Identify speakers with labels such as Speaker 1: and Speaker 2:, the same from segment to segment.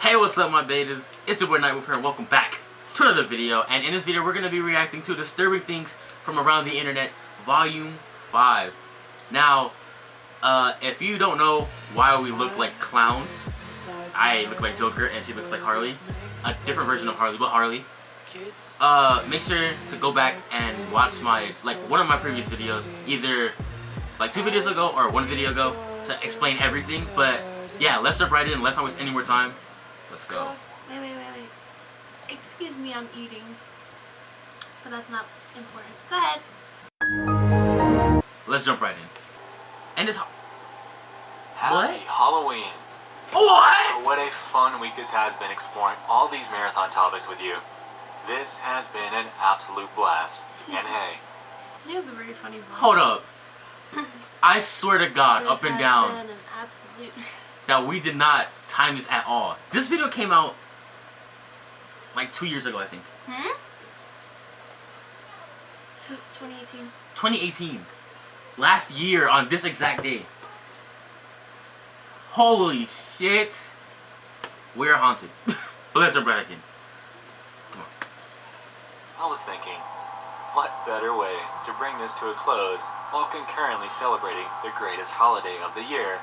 Speaker 1: Hey, what's up, my betas? It's your boy Nightwolf here. Welcome back to another video. And in this video, we're going to be reacting to Disturbing Things from Around the Internet, Volume 5. Now, if you don't know why we look like clowns, I look like Joker and she looks like Harley. A different version of Harley, but Harley. Make sure to go back and watch one of my previous videos, either like 2 videos ago or 1 video ago, to explain everything. But yeah, let's jump right in. Let's not waste any more time. Let's go.
Speaker 2: Wait. Excuse me, I'm eating. But that's not important. Go ahead.
Speaker 1: Let's jump right in. And it's
Speaker 3: Happy Halloween.
Speaker 1: What?
Speaker 3: What a fun week this has been, exploring all these marathon topics with you. This has been an absolute blast. And hey,
Speaker 2: He has a very funny voice.
Speaker 1: Hold up. I swear to God,
Speaker 2: This
Speaker 1: up and
Speaker 2: has
Speaker 1: down,
Speaker 2: been an absolute...
Speaker 1: that we did not time this at all. This video came out like 2 years ago, I think.
Speaker 2: 2018.
Speaker 1: 2018. Last year on this exact day. Holy shit. We're haunted. But let's jump right in. Come on.
Speaker 3: I was thinking, what better way to bring this to a close while concurrently celebrating the greatest holiday of the year?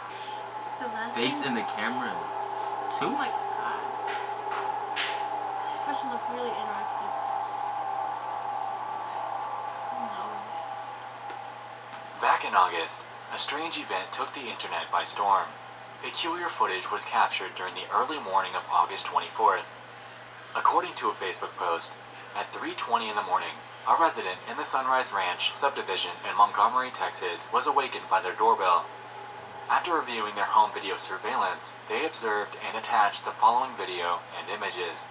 Speaker 2: The last
Speaker 1: Face
Speaker 2: thing?
Speaker 1: in the camera.
Speaker 2: Oh
Speaker 1: 2?
Speaker 2: my god. That person looked really anorexic. No.
Speaker 3: Back in August, a strange event took the internet by storm. Peculiar footage was captured during the early morning of August 24th. According to a Facebook post, at 3:20 in the morning, a resident in the Sunrise Ranch subdivision in Montgomery, Texas, was awakened by their doorbell. After reviewing their home video surveillance, they observed and attached the following video and images.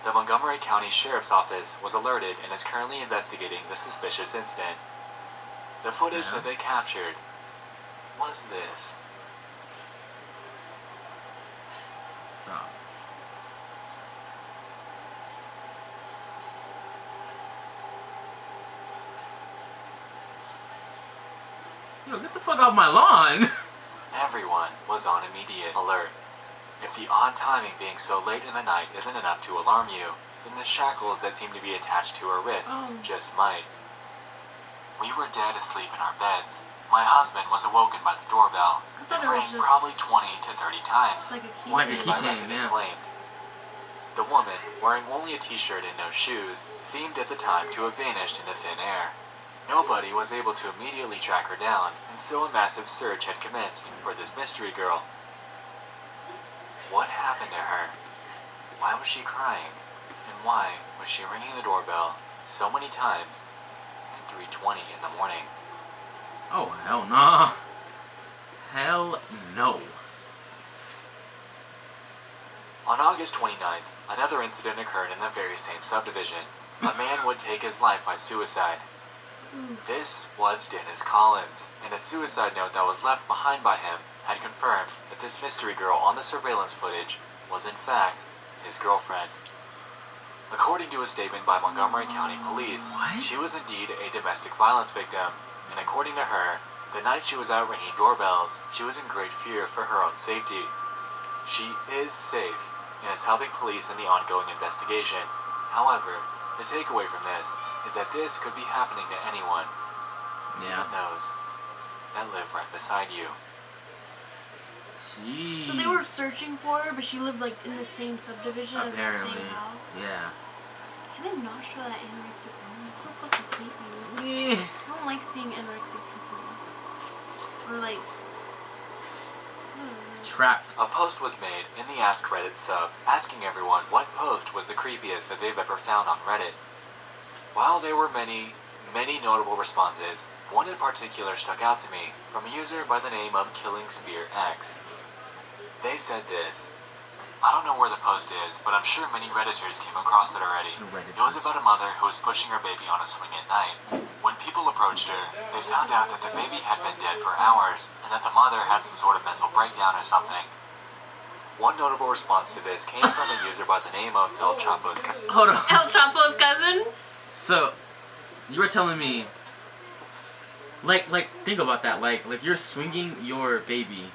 Speaker 3: The Montgomery County Sheriff's Office was alerted and is currently investigating the suspicious incident. The footage that they captured was this.
Speaker 1: Stop. Yo, get the fuck off my lawn!
Speaker 3: Everyone was on immediate alert. If the odd timing being so late in the night isn't enough to alarm you, then the shackles that seem to be attached to our wrists just might. We were dead asleep in our beds. My husband was awoken by the doorbell. It rang probably 20 to 30 times.
Speaker 2: Like a keychain.
Speaker 1: Like a keychain,
Speaker 3: resident
Speaker 1: yeah.
Speaker 3: claimed. The woman, wearing only a t-shirt and no shoes, seemed at the time to have vanished into thin air. Nobody was able to immediately track her down, and so a massive search had commenced for this mystery girl. What happened to her? Why was she crying? And why was she ringing the doorbell so many times at 3:20 in the morning?
Speaker 1: Oh, hell no. Hell no.
Speaker 3: On August 29th, another incident occurred in the very same subdivision. A man would take his life by suicide. This was Dennis Collins, and a suicide note that was left behind by him had confirmed that this mystery girl on the surveillance footage was in fact his girlfriend. According to a statement by Montgomery County Police, she was indeed a domestic violence victim, and according to her, the night she was out ringing doorbells, she was in great fear for her own safety. She is safe and is helping police in the ongoing investigation. However, the takeaway from this is that this could be happening to anyone, even those that live right beside you.
Speaker 1: Jeez.
Speaker 2: So they were searching for her, but she lived like in the same subdivision as the
Speaker 1: Apparently.
Speaker 2: same house.
Speaker 1: Yeah.
Speaker 2: Can they not show that anorexic woman? It's so fucking creepy.
Speaker 1: Yeah.
Speaker 2: I don't like seeing anorexic people. Or like...
Speaker 1: Trapped.
Speaker 3: A post was made in the Ask Reddit sub, asking everyone what post was the creepiest that they've ever found on Reddit. While there were many notable responses, one in particular stuck out to me from a user by the name of Killing Spear X. They said this: I don't know where the post is, but I'm sure many Redditors came across it already. It was about a mother who was pushing her baby on a swing at night. When people approached her, they found out that the baby had been dead for hours, and that the mother had some sort of mental breakdown or something. One notable response to this came from a user by the name of El Chapo's cousin.
Speaker 1: Hold on.
Speaker 2: El Chapo's cousin?
Speaker 1: So, you were telling me, like, think about that. Like you're swinging your baby,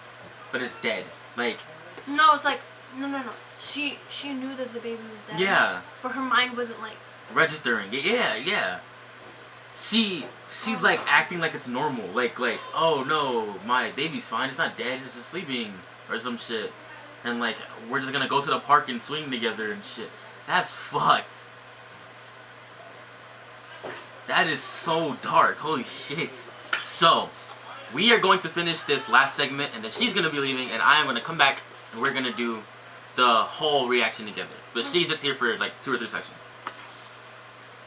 Speaker 1: but it's dead. Like,
Speaker 2: No, it's like No. She knew that the baby was dead.
Speaker 1: Yeah.
Speaker 2: But her mind wasn't like
Speaker 1: registering it. Yeah. She's like acting like it's normal. Like, oh no, my baby's fine. It's not dead. It's just sleeping or some shit. And like, we're just gonna go to the park and swing together and shit. That's fucked. That is so dark. Holy shit. So, we are going to finish this last segment, and then she's gonna be leaving, and I am gonna come back, and we're gonna do the whole reaction together. But she's just here for like 2 or 3 sections.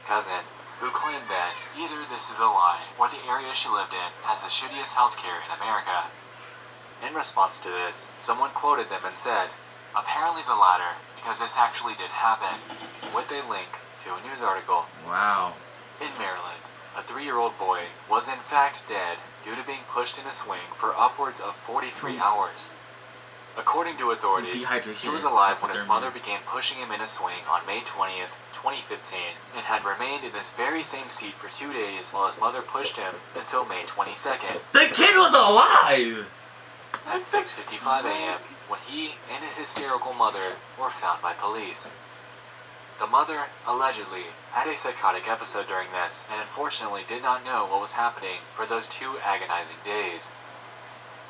Speaker 3: Cousin, who claimed that either this is a lie or the area she lived in has the shittiest healthcare in America. In response to this, someone quoted them and said, apparently the latter, because this actually did happen, with a link to a news article.
Speaker 1: Wow.
Speaker 3: In Maryland, a 3-year-old boy was in fact dead due to being pushed in a swing for upwards of 43 hours. According to authorities, he was alive when his mother began pushing him in a swing on May 20th, 2015, and had remained in this very same seat for 2 days while his mother pushed him until May 22nd.
Speaker 1: The kid was alive!
Speaker 3: At 6:55 a.m., when he and his hysterical mother were found by police. The mother, allegedly, had a psychotic episode during this, and unfortunately did not know what was happening for those 2 agonizing days.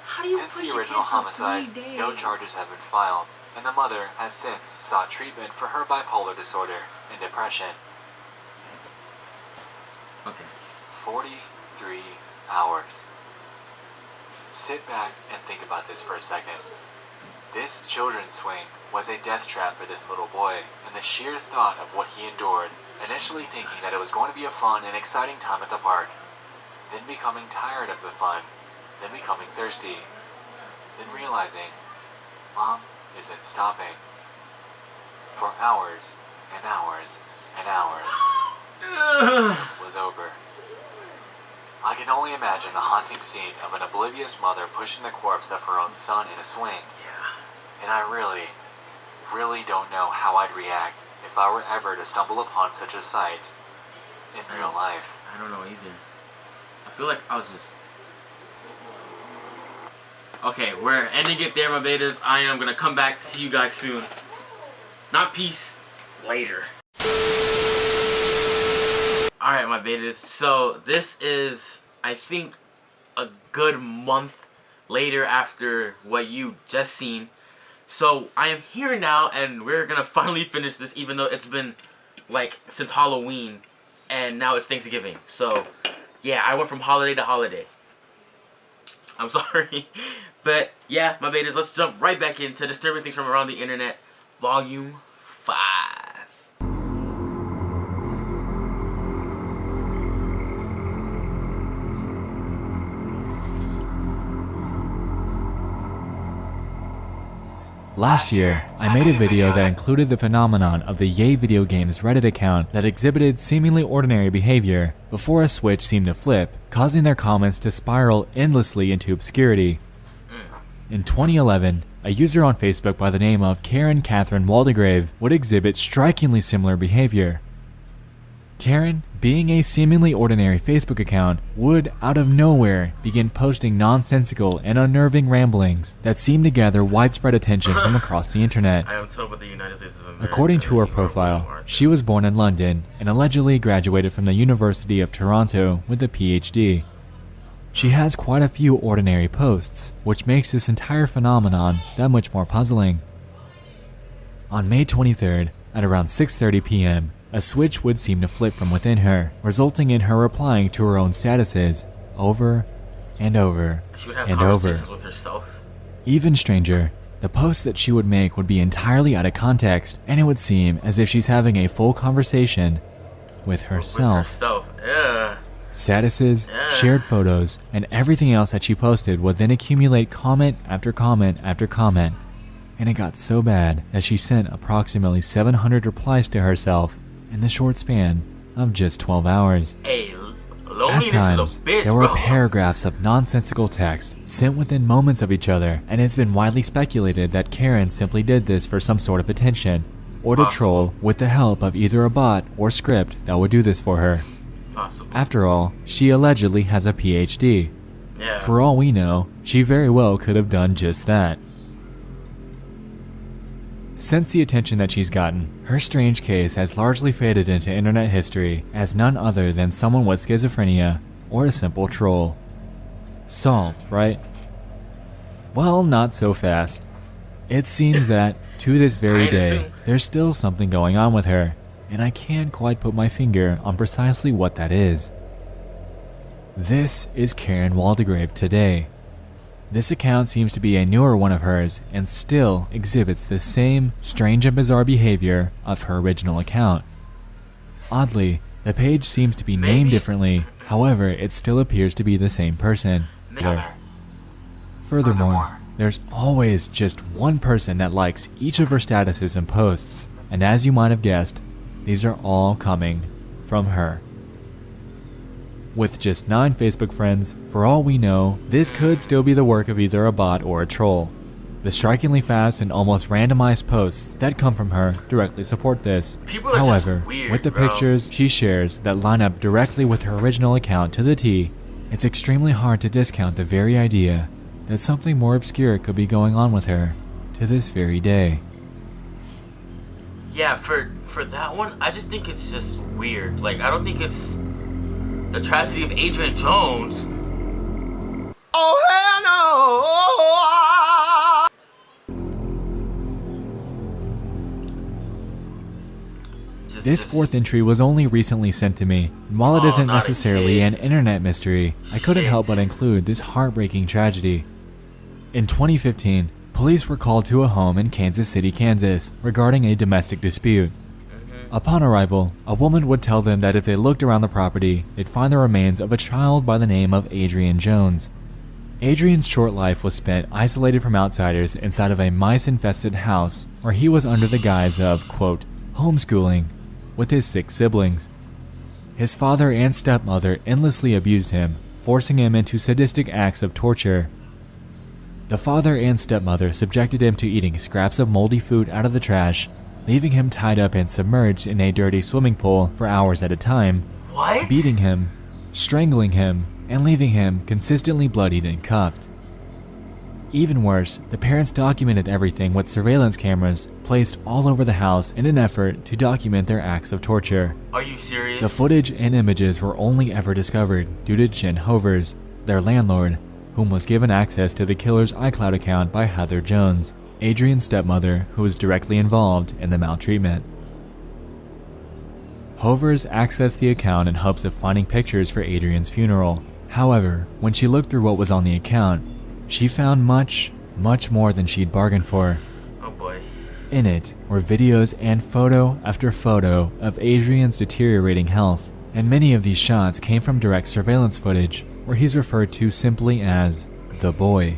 Speaker 2: How do you
Speaker 3: Since
Speaker 2: push
Speaker 3: the
Speaker 2: a
Speaker 3: original
Speaker 2: kid for
Speaker 3: homicide,
Speaker 2: 3 days?
Speaker 3: no charges have been filed, and the mother has since sought treatment for her bipolar disorder and depression.
Speaker 1: Okay.
Speaker 3: 43 hours. Sit back and think about this for a second. This children's swing was a death trap for this little boy, and the sheer thought of what he endured, initially thinking that it was going to be a fun and exciting time at the park, then becoming tired of the fun, then becoming thirsty, then realizing Mom isn't stopping. For hours and hours and hours, it was over. I can only imagine the haunting scene of an oblivious mother pushing the corpse of her own son in a swing.
Speaker 1: Yeah.
Speaker 3: And I really don't know how I'd react if I were ever to stumble upon such a sight in real life.
Speaker 1: I don't know either. I feel like I'll just... Okay, we're ending it there, my betas. I am gonna come back, see you guys soon. Not peace, later. Alright, my betas. So, this is, I think, a good month later after what you just seen. So, I am here now, and we're gonna finally finish this, even though it's been, like, since Halloween, and now it's Thanksgiving. So, yeah, I went from holiday to holiday. I'm sorry. But, yeah, my betas, let's jump right back into Disturbing Things from Around the Internet, Volume 5.
Speaker 4: Last year, I made a video that included the phenomenon of the Yay Video Games Reddit account that exhibited seemingly ordinary behavior before a switch seemed to flip, causing their comments to spiral endlessly into obscurity. In 2011, a user on Facebook by the name of Karen Catherine Waldegrave would exhibit strikingly similar behavior. Karen, being a seemingly ordinary Facebook account, would, out of nowhere, begin posting nonsensical and unnerving ramblings that seemed to gather widespread attention from across the internet.
Speaker 1: I am told with the United States of America.
Speaker 4: According to her profile, she was born in London and allegedly graduated from the University of Toronto with a PhD. She has quite a few ordinary posts, which makes this entire phenomenon that much more puzzling. On May 23rd, at around 6:30 p.m., a switch would seem to flip from within her, resulting in her replying to her own statuses over and over
Speaker 1: She would have
Speaker 4: and over.
Speaker 1: conversations with herself.
Speaker 4: Even stranger, the posts that she would make would be entirely out of context, and it would seem as if she's having a full conversation with herself.
Speaker 1: Ugh.
Speaker 4: Statuses, shared photos, and everything else that she posted would then accumulate comment after comment after comment, and it got so bad that she sent approximately 700 replies to herself in the short span of just 12 hours.
Speaker 1: Hey,
Speaker 4: At
Speaker 1: loneliness
Speaker 4: times,
Speaker 1: is a bitch,
Speaker 4: there were
Speaker 1: bro.
Speaker 4: paragraphs of nonsensical text sent within moments of each other, and it's been widely speculated that Karen simply did this for some sort of attention, or to troll with the help of either a bot or script that would do this for her.
Speaker 1: Possible.
Speaker 4: After all, she allegedly has a PhD.
Speaker 1: Yeah.
Speaker 4: For all we know, she very well could have done just that. Since the attention that she's gotten, her strange case has largely faded into internet history as none other than someone with schizophrenia or a simple troll. Solved, right? Well, not so fast. It seems that, to this very day, there's still something going on with her, and I can't quite put my finger on precisely what that is. This is Karen Waldegrave today. This account seems to be a newer one of hers and still exhibits the same strange and bizarre behavior of her original account. Oddly, the page seems to be named differently, however, it still appears to be the same person. Furthermore, there's always just one person that likes each of her statuses and posts, and as you might have guessed, these are all coming from her. With just 9 Facebook friends, for all we know, this could still be the work of either a bot or a troll. The strikingly fast and almost randomized posts that come from her directly support this. However, with the pictures she shares that line up directly with her original account to the T, it's extremely hard to discount the very idea that something more obscure could be going on with her to this very day.
Speaker 1: Yeah, for that one, I just think it's just weird. Like, I don't think it's the tragedy of Adrian Jones. Oh, hell no!
Speaker 4: This 4th entry was only recently sent to me, and while it isn't necessarily an internet mystery, I couldn't help but include this heartbreaking tragedy. In 2015, police were called to a home in Kansas City, Kansas, regarding a domestic dispute. Upon arrival, a woman would tell them that if they looked around the property, they'd find the remains of a child by the name of Adrian Jones. Adrian's short life was spent isolated from outsiders inside of a mice-infested house where he was under the guise of, quote, homeschooling with his 6 siblings. His father and stepmother endlessly abused him, forcing him into sadistic acts of torture. The father and stepmother subjected him to eating scraps of moldy food out of the trash, leaving him tied up and submerged in a dirty swimming pool for hours at a time, beating him, strangling him, and leaving him consistently bloodied and cuffed. Even worse, the parents documented everything with surveillance cameras placed all over the house in an effort to document their acts of torture.
Speaker 1: Are you serious?
Speaker 4: The footage and images were only ever discovered due to Jen Hovers, their landlord, whom was given access to the killer's iCloud account by Heather Jones, Adrian's stepmother, who was directly involved in the maltreatment. Hovers accessed the account in hopes of finding pictures for Adrian's funeral. However, when she looked through what was on the account, she found much more than she'd bargained for.
Speaker 1: Oh boy.
Speaker 4: In it were videos and photo after photo of Adrian's deteriorating health, and many of these shots came from direct surveillance footage where he's referred to simply as the boy.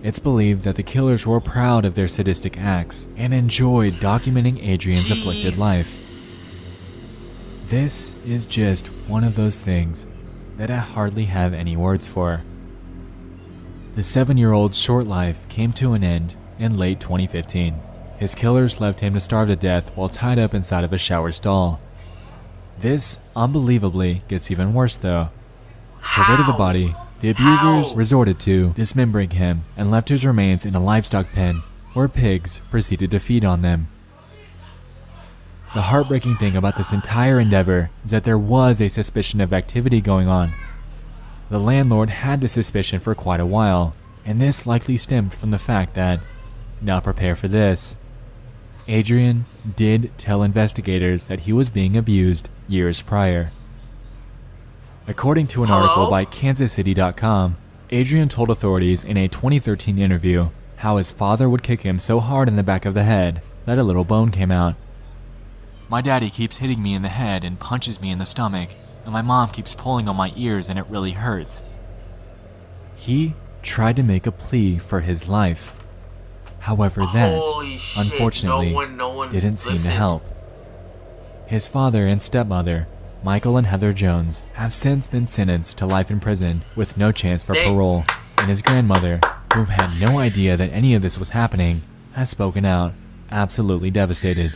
Speaker 4: It's believed that the killers were proud of their sadistic acts and enjoyed documenting Adrian's afflicted life. This is just one of those things that I hardly have any words for. The 7-year-old's short life came to an end in late 2015. His killers left him to starve to death while tied up inside of a shower stall. This, unbelievably, gets even worse though. To rid of the body, the abusers resorted to dismembering him and left his remains in a livestock pen where pigs proceeded to feed on them. The heartbreaking thing about this entire endeavor is that there was a suspicion of activity going on. The landlord had the suspicion for quite a while, and this likely stemmed from the fact that, now prepare for this, Adrian did tell investigators that he was being abused years prior. According to an article by KansasCity.com, Adrian told authorities in a 2013 interview how his father would kick him so hard in the back of the head that a little bone came out. My daddy keeps hitting me in the head and punches me in the stomach, and my mom keeps pulling on my ears and it really hurts. He tried to make a plea for his life. However, that, unfortunately, didn't seem to help. His father and stepmother, Michael and Heather Jones, have since been sentenced to life in prison with no chance for parole, and his grandmother, who had no idea that any of this was happening, has spoken out, absolutely devastated.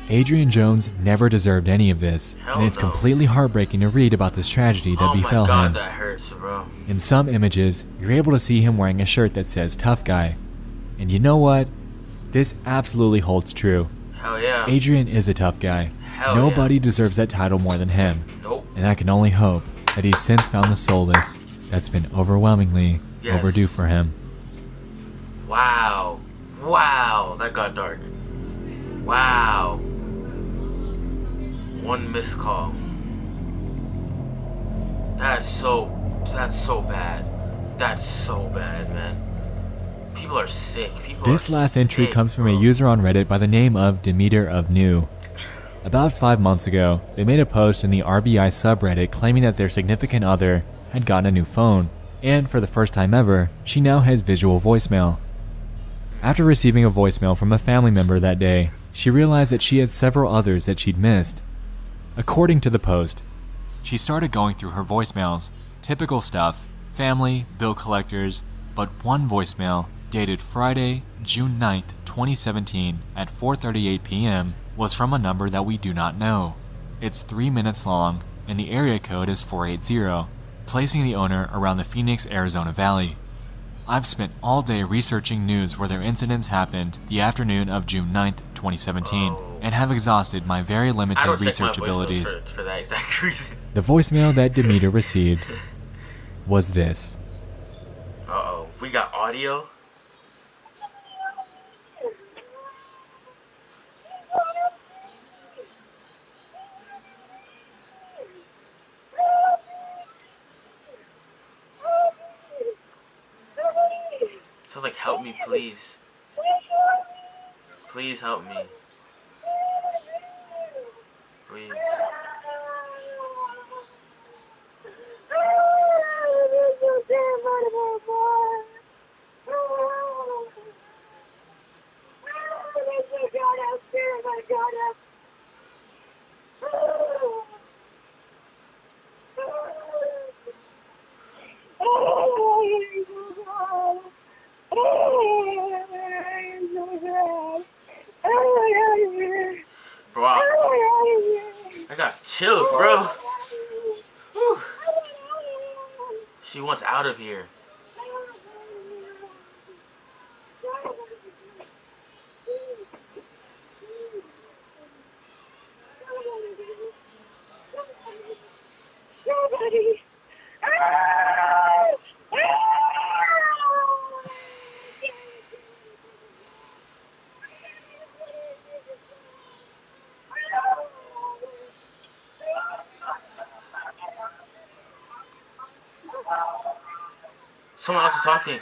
Speaker 4: Adrian Jones never deserved any of this, and it's completely heartbreaking to read about this tragedy that befell him.
Speaker 1: That hurts, bro.
Speaker 4: In some images, you're able to see him wearing a shirt that says tough guy, And you know what? This absolutely holds true.
Speaker 1: Hell yeah.
Speaker 4: Adrian is a tough guy.
Speaker 1: Hell
Speaker 4: Nobody
Speaker 1: yeah.
Speaker 4: deserves that title more than him.
Speaker 1: Nope.
Speaker 4: And I can only hope that he's since found the solace that's been overwhelmingly overdue for him.
Speaker 1: Wow. Wow. That got dark. Wow. One missed call. That's so bad. That's so bad, man. People are sick.
Speaker 4: This last entry comes from a user on Reddit by the name of Demeter of New. About 5 months ago, they made a post in the RBI subreddit claiming that their significant other had gotten a new phone, and for the first time ever, she now has visual voicemail. After receiving a voicemail from a family member that day, she realized that she had several others that she'd missed. According to the post, she started going through her voicemails, typical stuff, family, bill collectors, but one voicemail, dated Friday, June 9th, 2017 at 4:38 p.m. was from a number that we do not know. It's 3 minutes long, and the area code is 480, placing the owner around the Phoenix, Arizona Valley. I've spent all day researching news where their incidents happened the afternoon of June 9th, 2017, and have exhausted my very limited research abilities.
Speaker 1: For that exact reason.
Speaker 4: The voicemail that Demeter received was this.
Speaker 1: Uh-oh. We got audio? Sounds like, help me, please. Please help me. Please. Bro, I got chills, bro. Whew. She wants out of here. Someone else is talking.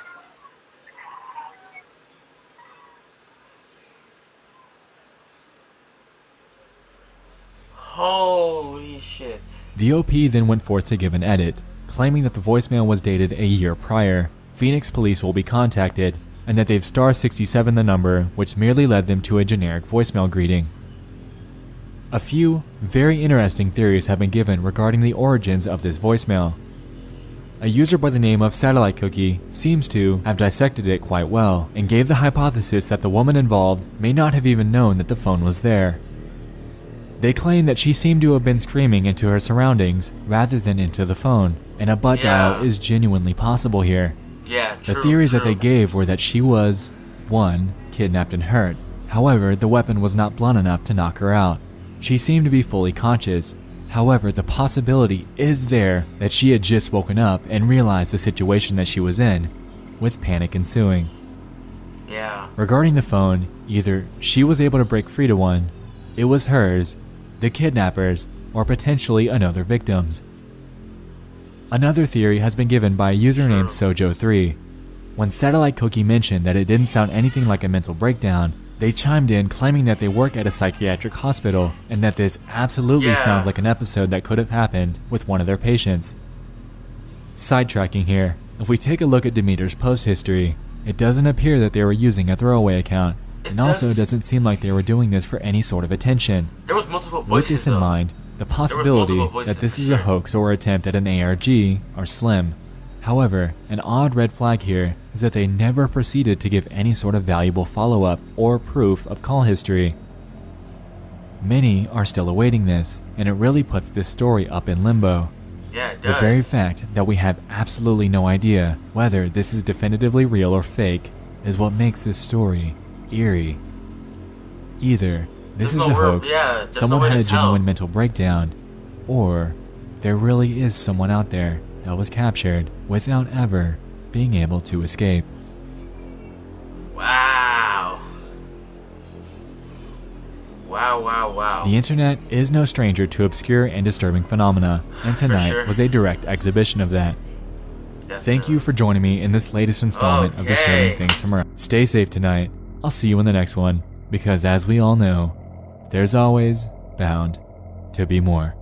Speaker 1: Holy shit.
Speaker 4: The OP then went forth to give an edit, claiming that the voicemail was dated a year prior. Phoenix police will be contacted, and that they've *67 the number, which merely led them to a generic voicemail greeting. A few very interesting theories have been given regarding the origins of this voicemail. A user by the name of Satellite Cookie seems to have dissected it quite well, and gave the hypothesis that the woman involved may not have even known that the phone was there. They claim that she seemed to have been screaming into her surroundings rather than into the phone, and a butt dial is genuinely possible here.
Speaker 1: Yeah, true,
Speaker 4: the theories that they gave were that she was, 1, kidnapped and hurt. However, the weapon was not blunt enough to knock her out. She seemed to be fully conscious. However, the possibility is there that she had just woken up and realized the situation that she was in, with panic ensuing.
Speaker 1: Yeah.
Speaker 4: Regarding the phone, either she was able to break free to one, it was hers, the kidnappers, or potentially another victim's. Another theory has been given by a user named Sojo3. When Satellite Cookie mentioned that it didn't sound anything like a mental breakdown, they chimed in claiming that they work at a psychiatric hospital and that this absolutely sounds like an episode that could have happened with one of their patients. Sidetracking here, if we take a look at Demeter's post history, it doesn't appear that they were using a throwaway account, and also doesn't seem like they were doing this for any sort of attention.
Speaker 1: There was multiple voices.
Speaker 4: With this in mind, the possibility that this is a hoax or attempt at an ARG are slim. However, an odd red flag here is that they never proceeded to give any sort of valuable follow-up or proof of call history. Many are still awaiting this, and it really puts this story up in limbo.
Speaker 1: Yeah, it does.
Speaker 4: The very fact that we have absolutely no idea whether this is definitively real or fake is what makes this story eerie. Either this
Speaker 1: There's
Speaker 4: is
Speaker 1: no
Speaker 4: a
Speaker 1: word-
Speaker 4: hoax,
Speaker 1: yeah, there's no
Speaker 4: someone
Speaker 1: way
Speaker 4: had
Speaker 1: to
Speaker 4: a genuine
Speaker 1: tell.
Speaker 4: mental breakdown, or there really is someone out there that was captured without ever being able to escape.
Speaker 1: Wow. Wow, wow, wow.
Speaker 4: The internet is no stranger to obscure and disturbing phenomena, and tonight
Speaker 1: sure.
Speaker 4: was a direct exhibition of that. Thank you for joining me in this latest installment of Disturbing
Speaker 1: Okay.
Speaker 4: Things from Earth. Stay safe tonight. I'll see you in the next one, because as we all know, there's always bound to be more.